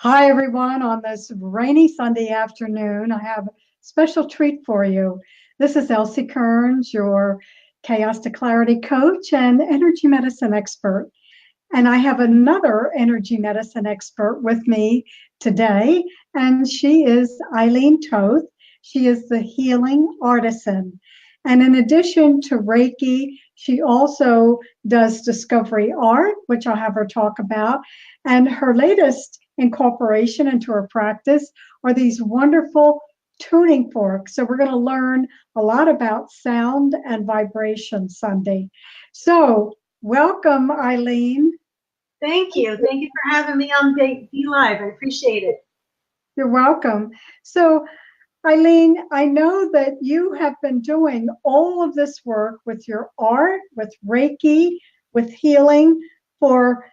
Hi, everyone. On this rainy Sunday afternoon, I have a special treat for you. This is Elsie Kerns, your Chaos to Clarity coach and energy medicine expert. And I have another energy medicine expert with me today, and she is Eileen Toth. She is the healing artisan. And in addition to Reiki, she also does discovery art, which I'll have her talk about. And her latest incorporation into her practice are these wonderful tuning forks. So we're going to learn a lot about sound and vibration Sunday. So welcome, Eileen. Thank you. Thank you for having me on Be Live. I appreciate it. You're welcome. So, Eileen, I know that you have been doing all of this work with your art, with Reiki, with healing for,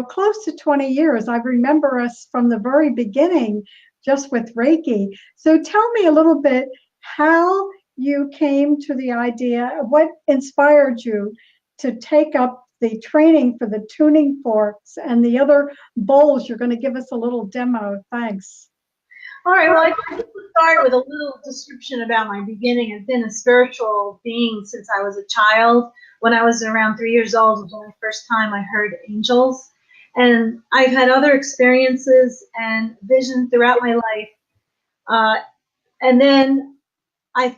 close to 20 years. I remember us from the very beginning just with Reiki. So tell me a little bit how you came to the idea, what inspired you to take up the training for the tuning forks and the other bowls. You're going to give us a little demo. Thanks. All right. Well, I'd like to start with a little description about my beginning. I've been a spiritual being since I was a child. When I was around 3 years old was the first time I heard angels. And I've had other experiences and visions throughout my life. And then I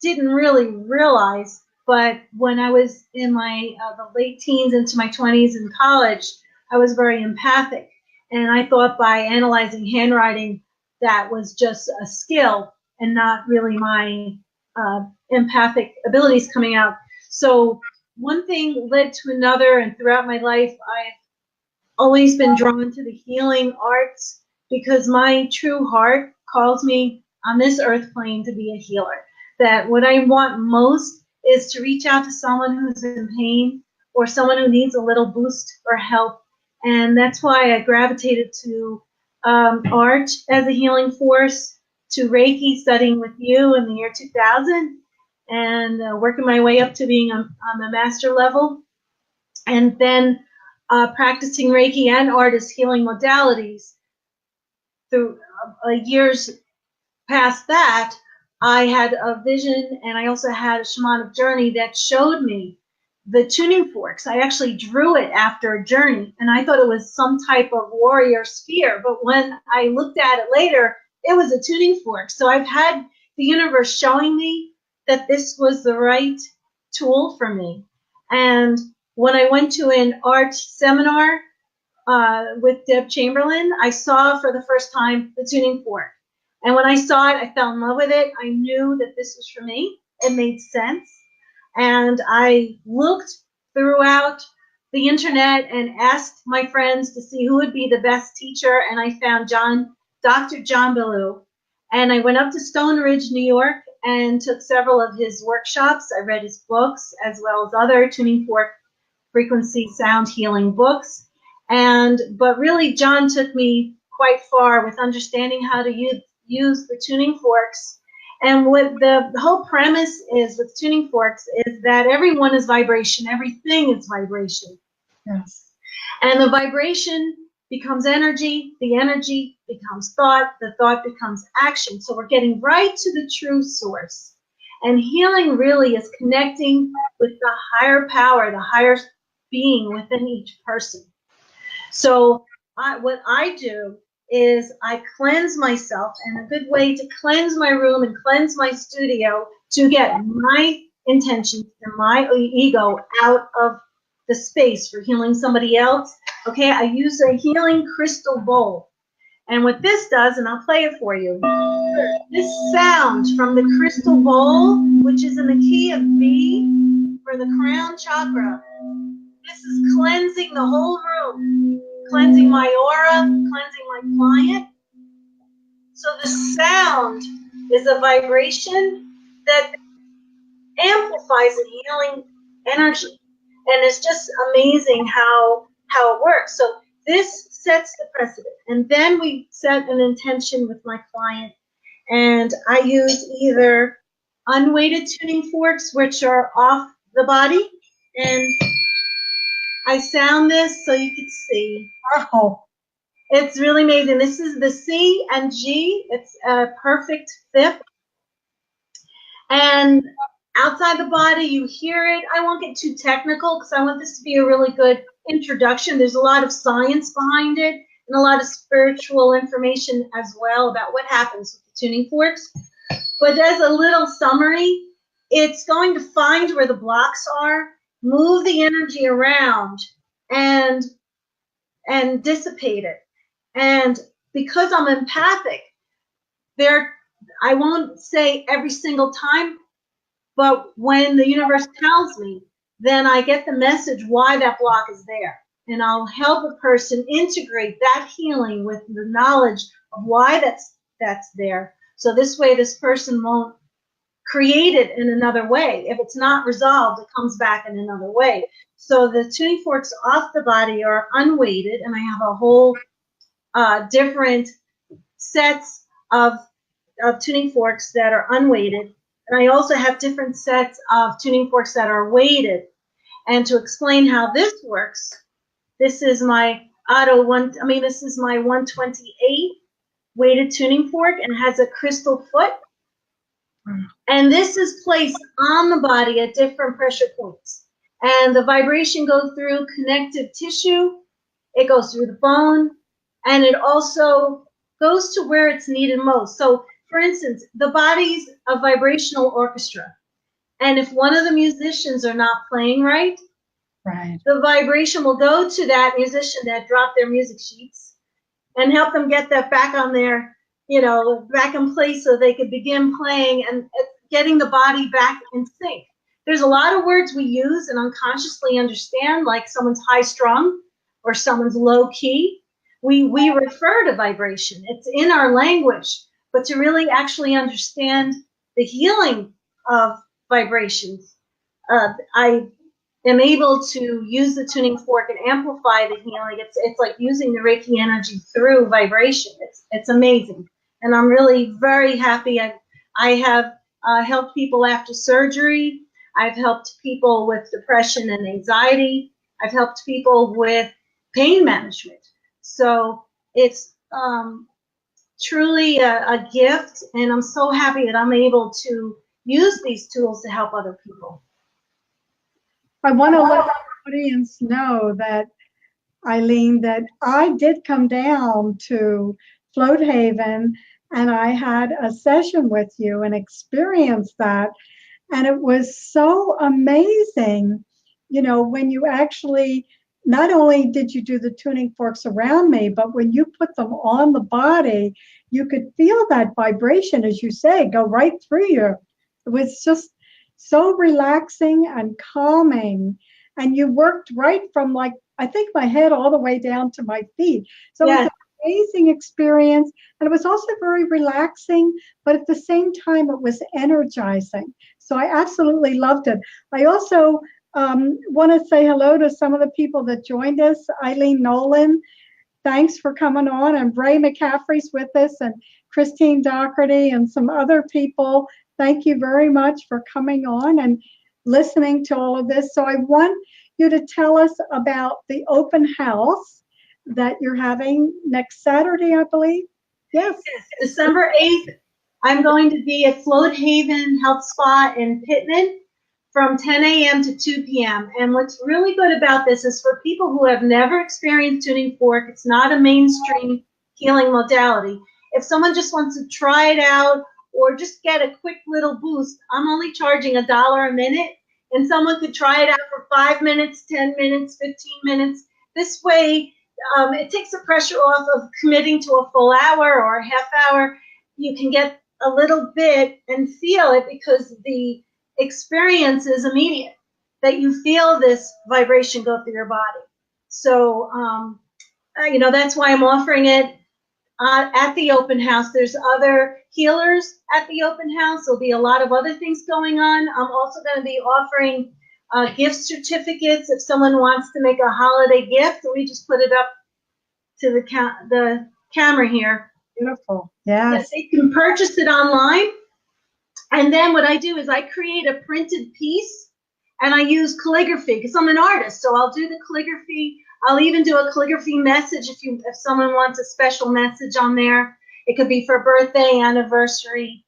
didn't really realize, but when I was in my the late teens into my 20s in college, I was very empathic. And I thought by analyzing handwriting, that was just a skill and not really my empathic abilities coming out. So one thing led to another, and throughout my life, I've always been drawn to the healing arts because my true heart calls me on this earth plane to be a healer. That what I want most is to reach out to someone who's in pain or someone who needs a little boost or help. And that's why I gravitated to art as a healing force, to Reiki, studying with you in the year 2000, and working my way up to being on the master level. And then practicing Reiki and art as healing modalities. Through years past that, I had a vision, and I also had a shamanic journey that showed me the tuning forks. I actually drew it after a journey, and I thought it was some type of warrior sphere. But when I looked at it later, it was a tuning fork. So I've had the universe showing me that this was the right tool for me. And when I went to an art seminar with Deb Chamberlain, I saw for the first time the tuning fork. And when I saw it, I fell in love with it. I knew that this was for me. It made sense. And I looked throughout the internet and asked my friends to see who would be the best teacher. And I found Dr. John Ballou. And I went up to Stone Ridge, New York, and took several of his workshops. I read his books as well as other tuning fork frequency sound healing books. But really, John took me quite far with understanding how to use the tuning forks. And what the whole premise is with tuning forks is that everyone is vibration. Everything is vibration. Yes. And the vibration becomes energy. The energy becomes thought. The thought becomes action. So we're getting right to the true source. And healing really is connecting with the higher power, the higher being within each person. So what I do is I cleanse myself, and a good way to cleanse my room and cleanse my studio to get my intentions and my ego out of the space for healing somebody else. Okay, I use a healing crystal bowl. And what this does, and I'll play it for you, this sound from the crystal bowl, which is in the key of B for the crown chakra, this is cleansing the whole room, cleansing my aura, cleansing my client. So the sound is a vibration that amplifies a healing energy. And it's just amazing how it works. So this sets the precedent. And then we set an intention with my client. And I use either unweighted tuning forks, which are off the body, and I sound this so you can see. Oh. It's really amazing. This is the C and G. It's a perfect fit. And outside the body, you hear it. I won't get too technical because I want this to be a really good introduction. There's a lot of science behind it and a lot of spiritual information as well about what happens with the tuning forks. But as a little summary, it's going to find where the blocks are, move the energy around, and dissipate it. And because I'm empathic, I won't say every single time, but when the universe tells me, then I get the message why that block is there. And I'll help a person integrate that healing with the knowledge of why that's there. So this way, this person won't create it in another way. If it's not resolved, it comes back in another way. So the tuning forks off the body are unweighted, and I have a whole different sets of tuning forks that are unweighted. And I also have different sets of tuning forks that are weighted. And to explain how this works, this is my this is my 128 weighted tuning fork, and it has a crystal foot. And this is placed on the body at different pressure points. And the vibration goes through connective tissue, it goes through the bone, and it also goes to where it's needed most. So, for instance, the body's a vibrational orchestra. And if one of the musicians are not playing right, the vibration will go to that musician that dropped their music sheets and help them get that back on their, back in place so they could begin playing and getting the body back in sync. There's a lot of words we use and unconsciously understand, like someone's high strung or someone's low key. We refer to vibration. It's in our language. But to really actually understand the healing of vibrations, I am able to use the tuning fork and amplify the healing. It's like using the Reiki energy through vibration. It's amazing. And I'm really very happy. I have helped people after surgery. I've helped people with depression and anxiety. I've helped people with pain management. So it's truly a gift, and I'm so happy that I'm able to use these tools to help other people. I want to let the audience know that, Eileen, that I did come down to Float Haven and I had a session with you and experienced that. And it was so amazing, when you actually, not only did you do the tuning forks around me, but when you put them on the body, you could feel that vibration, as you say, go right through you. It was just so relaxing and calming. And you worked right from, like, I think my head all the way down to my feet. So yes. It was an amazing experience. And it was also very relaxing, but at the same time, it was energizing. So I absolutely loved it. I also want to say hello to some of the people that joined us. Eileen Nolan, thanks for coming on. And Ray McCaffrey's with us, and Christine Doherty, and some other people. Thank you very much for coming on and listening to all of this. So I want you to tell us about the open house that you're having next Saturday, I believe. Yes. December 8th, I'm going to be at Float Haven Health Spa in Pittman from 10 a.m. to 2 p.m. And what's really good about this is for people who have never experienced tuning fork, it's not a mainstream healing modality. If someone just wants to try it out or just get a quick little boost, I'm only charging $1 a minute, and someone could try it out for 5 minutes, 10 minutes, 15 minutes. This way, it takes the pressure off of committing to a full hour or a half hour. You can get a little bit and feel it because the experience is immediate, that you feel this vibration go through your body. So, that's why I'm offering it at the open house. There's other healers at the open house. There'll be a lot of other things going on. I'm also going to be offering gift certificates if someone wants to make a holiday gift. Let me just put it up to the camera here. Beautiful. Yes. They can purchase it online. And then what I do is I create a printed piece, and I use calligraphy because I'm an artist. So I'll do the calligraphy I'll even do a calligraphy message if someone wants a special message on there. It could be for birthday, anniversary,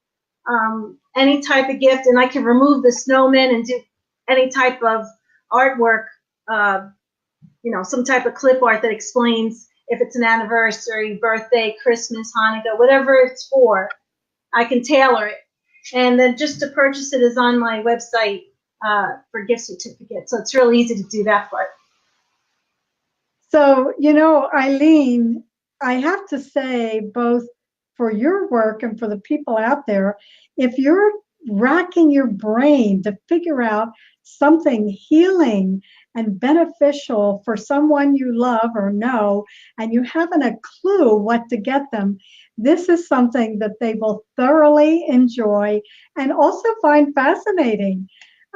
any type of gift, and I can remove the snowman and do any type of artwork, some type of clip art that explains if it's an anniversary, birthday, Christmas, Hanukkah, whatever it's for. I can tailor it. And then just to purchase it is on my website for gift certificate. So it's real easy to do that part. So, Eileen, I have to say, both for your work and for the people out there, if you're racking your brain to figure out something healing and beneficial for someone you love or know, and you haven't a clue what to get them, this is something that they will thoroughly enjoy and also find fascinating.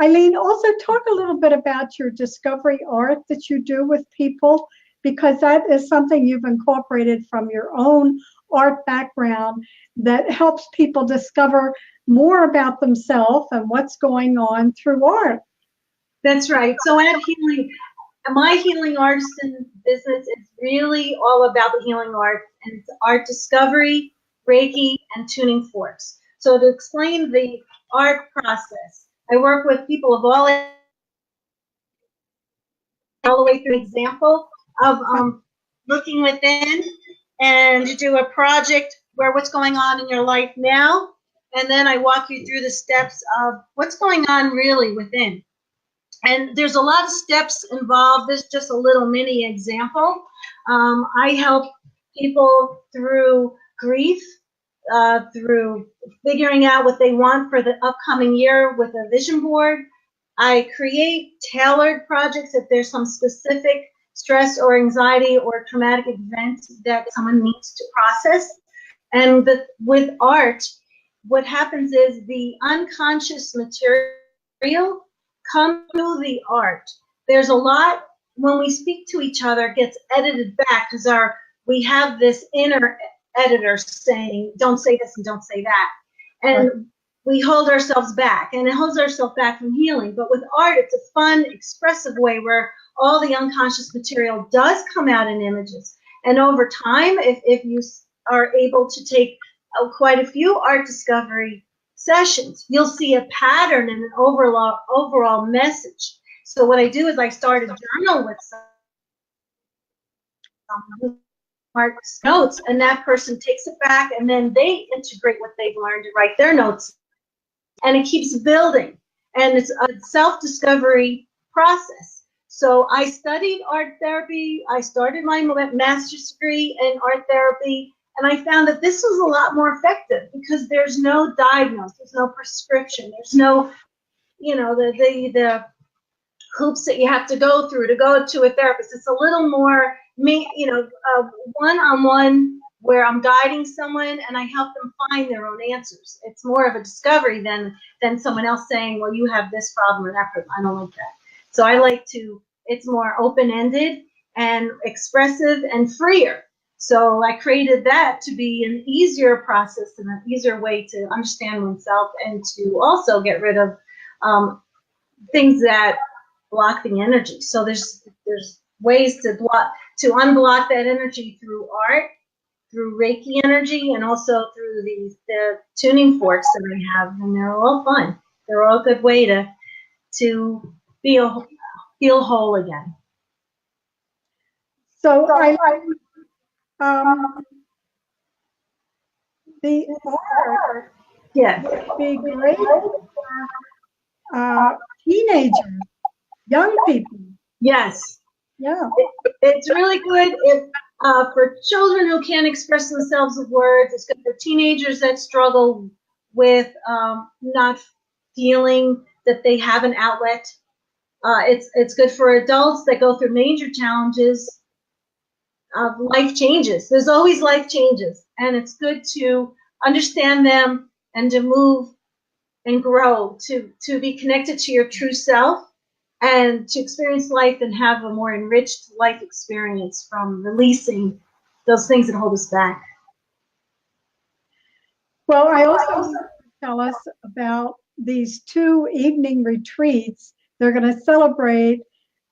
Eileen, also talk a little bit about your discovery art that you do with people, because that is something you've incorporated from your own art background that helps people discover more about themselves and what's going on through art. That's right. So at Healing, my healing artisan business is really all about the healing art, and it's art discovery, Reiki, and tuning forks. So to explain the art process, I work with people of all the way through an example of looking within, and you do a project where what's going on in your life now, and then I walk you through the steps of what's going on really within. And there's a lot of steps involved. This is just a little mini example. I help people through grief, through figuring out what they want for the upcoming year with a vision board. I create tailored projects if there's some specific stress or anxiety or traumatic event that someone needs to process. And with art, what happens is the unconscious material comes through the art. There's a lot, when we speak to each other, it gets edited back because we have this inner editor saying, don't say this and don't say that. And we hold ourselves back, and it holds ourselves back from healing. But with art, it's a fun, expressive way where all the unconscious material does come out in images. And over time, if you are able to take quite a few art discovery sessions, you'll see a pattern and an overall message. So what I do is I start a journal with someone marks notes, and that person takes it back, and then they integrate what they've learned and write their notes, and it keeps building. And it's a self-discovery process. So I studied art therapy. I started my master's degree in art therapy, and I found that this was a lot more effective because there's no diagnosis, there's no prescription, there's no, the hoops that you have to go through to go to a therapist. It's a little more one-on-one where I'm guiding someone and I help them find their own answers. It's more of a discovery than someone else saying, well, you have this problem or that problem. I don't like that. So I like it's more open-ended and expressive and freer. So I created that to be an easier process and an easier way to understand oneself and to also get rid of things that block the energy. So there's ways to unblock that energy through art, through Reiki energy, and also through the tuning forks that I have, and they're all fun. They're all a good way to feel whole again. So the art, yes, would be great for teenagers, young people. Yes. Yeah. It's really good for children who can't express themselves with words. It's good for teenagers that struggle with not feeling that they have an outlet. It's good for adults that go through major challenges. Life changes. There's always life changes, and it's good to understand them and to move and grow, to be connected to your true self, and to experience life and have a more enriched life experience from releasing those things that hold us back. Well, I also want you to tell us about these 2 evening retreats. They're going to celebrate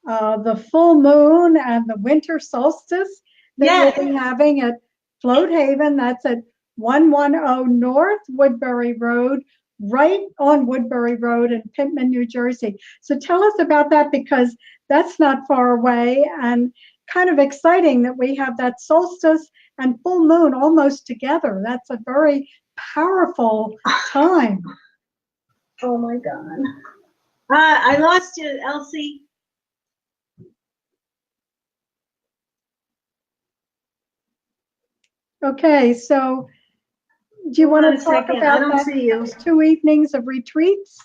the full moon and the winter solstice that Yes. we'll be having at Float Haven. That's at 110 North Woodbury Road, right on Woodbury Road in Pittman, New Jersey. So tell us about that, because that's not far away and kind of exciting that we have that solstice and full moon almost together. That's a very powerful time. Oh my God. I lost you, Elsie. Okay, so do you want to talk about I don't that, see you. those 2 evenings of retreats?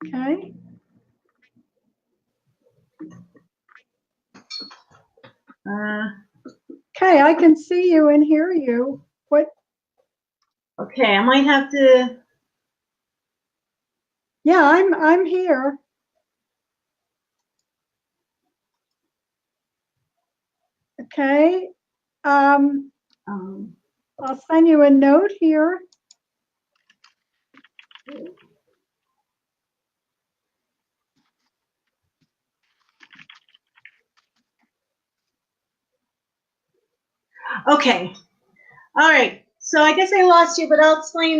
Okay. Okay, I can see you and hear you. What? Okay, I might have to. Yeah, I'm here. Okay. I'll send you a note here. Okay. All right. So I guess I lost you, but I'll explain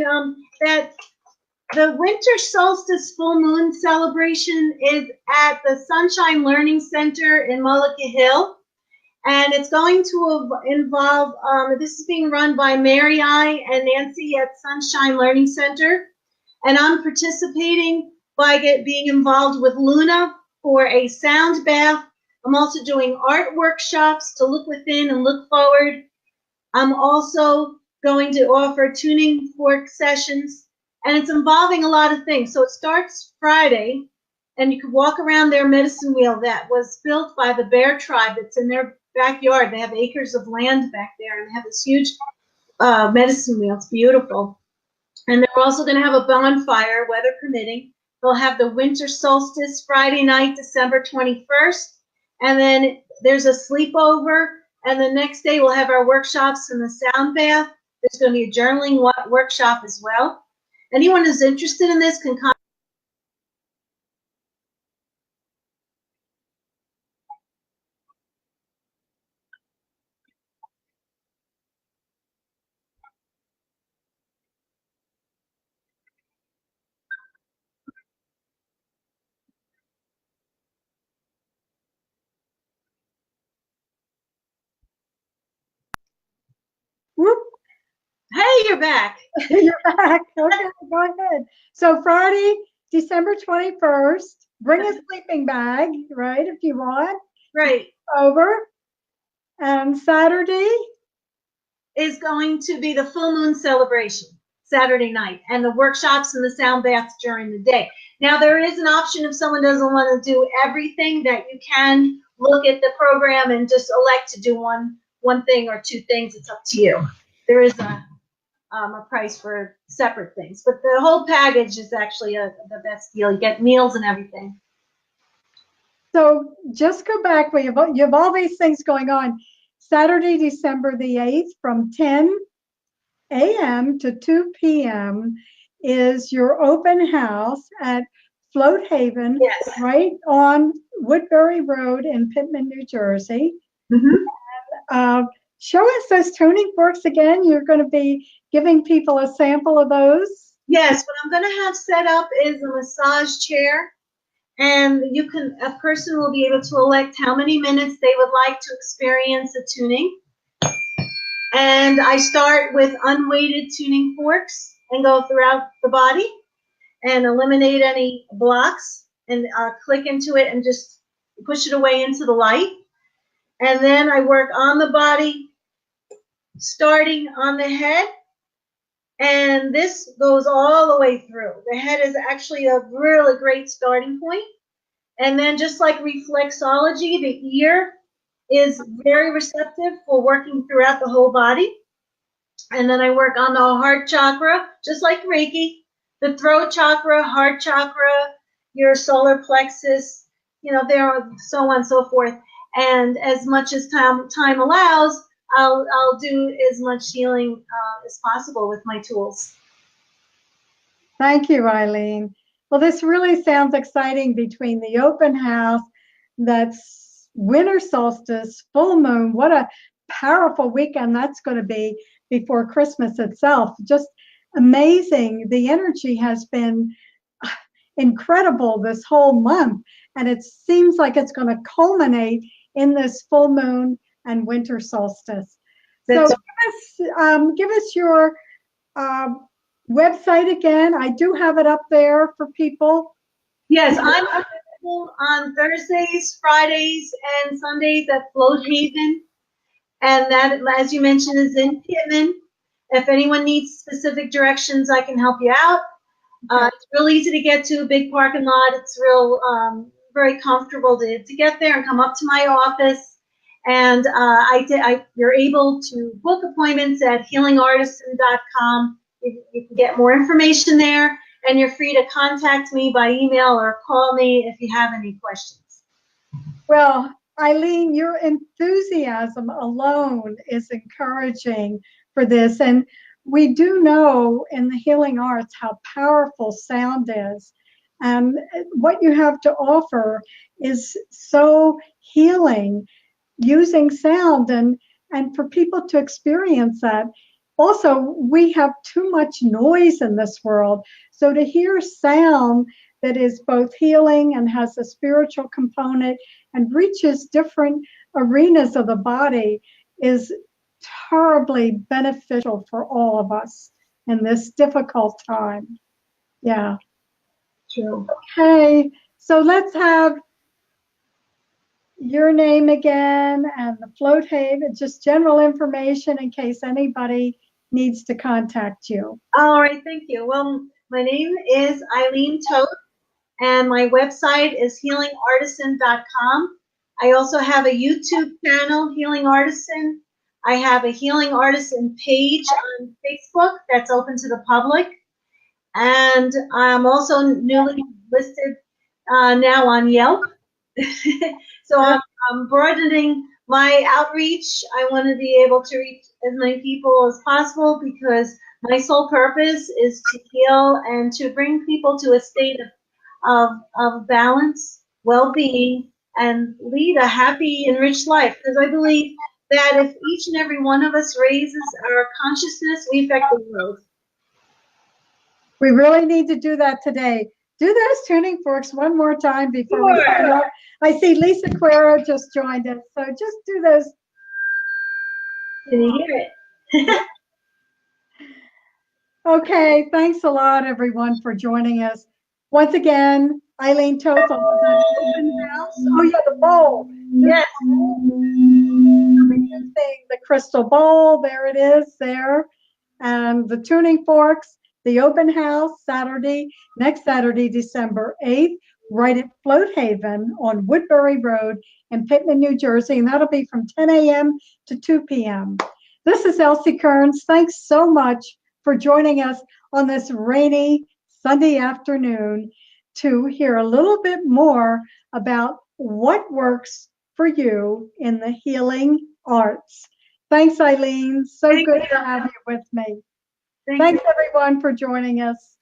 that the winter solstice full moon celebration is at the Sunshine Learning Center in Mullica Hill. And it's going to involve, this is being run by Mary I and Nancy at Sunshine Learning Center. And I'm participating by being involved with Luna for a sound bath. I'm also doing art workshops to look within and look forward. I'm also going to offer tuning fork sessions, and it's involving a lot of things. So it starts Friday, and you can walk around their medicine wheel that was built by the Bear Tribe. It's in their backyard. They have acres of land back there, and they have this huge medicine wheel. It's beautiful. And they're also going to have a bonfire, weather permitting. They'll have the winter solstice Friday night, December 21st. And then there's a sleepover. And the next day we'll have our workshops in the sound bath. There's going to be a journaling workshop as well. Anyone who's interested in this can contact. Whoop. Hey, you're back. You're back. Okay, go ahead. So Friday, December 21st, bring a sleeping bag, right, if you want. Right. Over. And Saturday is going to be the full moon celebration, Saturday night, and the workshops and the sound baths during the day. Now, there is an option if someone doesn't want to do everything, that you can look at the program and just elect to do one thing or two things. It's up to you. There is a price for separate things, but the whole package is actually the best deal. You get meals and everything. So just go back. You have all these things going on. Saturday, December the 8th from 10 a.m. to 2 p.m. is your open house at Float Haven, Yes. right on Woodbury Road in Pittman, New Jersey. Mm-hmm. Show us those tuning forks again. You're going to be giving people a sample of those. Yes, what I'm going to have set up is a massage chair, and a person will be able to elect how many minutes they would like to experience the tuning. And I start with unweighted tuning forks and go throughout the body and eliminate any blocks and click into it and just push it away into the light. And then I work on the body, starting on the head. And this goes all the way through. The head is actually a really great starting point. And then just like reflexology, the ear is very receptive for working throughout the whole body. And then I work on the heart chakra, just like Reiki, the throat chakra, heart chakra, your solar plexus, there are so on and so forth. And as much as time allows, I'll do as much healing as possible with my tools. Thank you, Eileen. Well, this really sounds exciting between the open house, that's winter solstice, full moon. What a powerful weekend that's going to be before Christmas itself. Just amazing. The energy has been incredible this whole month, and it seems like it's going to culminate in this full moon and winter solstice. So give us your website again. I do have it up there for people. Yes, I'm available on Thursdays, Fridays, and Sundays at Float Haven. And that, as you mentioned, is in Pittman. If anyone needs specific directions, I can help you out. It's real easy to get to, big parking lot. It's real, very comfortable to get there and come up to my office. And you're able to book appointments at healingartisan.com. You can get more information there, and you're free to contact me by email or call me if you have any questions. Well, Eileen, your enthusiasm alone is encouraging for this. And we do know in the healing arts how powerful sound is. And what you have to offer is so healing using sound, and for people to experience that. Also, we have too much noise in this world. So to hear sound that is both healing and has a spiritual component and reaches different arenas of the body is terribly beneficial for all of us in this difficult time. Yeah. True. Okay, so let's have your name again and the Float Haven, just general information in case anybody needs to contact you. All right, thank you. Well, my name is Eileen Toth, and my website is healingartisan.com. I also have a YouTube channel, Healing Artisan. I have a Healing Artisan page on Facebook that's open to the public. And I'm also newly listed now on Yelp. So I'm broadening my outreach. I want to be able to reach as many people as possible because my sole purpose is to heal and to bring people to a state of balance, well-being, and lead a happy, enriched life. Because I believe that if each and every one of us raises our consciousness, we affect the world. We really need to do that today. Do those tuning forks one more time before we sign off. I see Lisa Quero just joined us, so just do those. Can you hear it? Okay, thanks a lot, everyone, for joining us. Once again, Eileen Toth on the open house. Oh, yeah, the bowl. Yes. Using the crystal bowl, there it is, there. And the tuning forks, the open house, next Saturday, December 8th, right at Float Haven on Woodbury Road in Pittman, New Jersey. And that'll be from 10 a.m. to 2 p.m. This is Elsie Kerns. Thanks so much for joining us on this rainy Sunday afternoon to hear a little bit more about what works for you in the healing arts. Thanks, Eileen. So good to have you with me. Thanks, everyone, for joining us.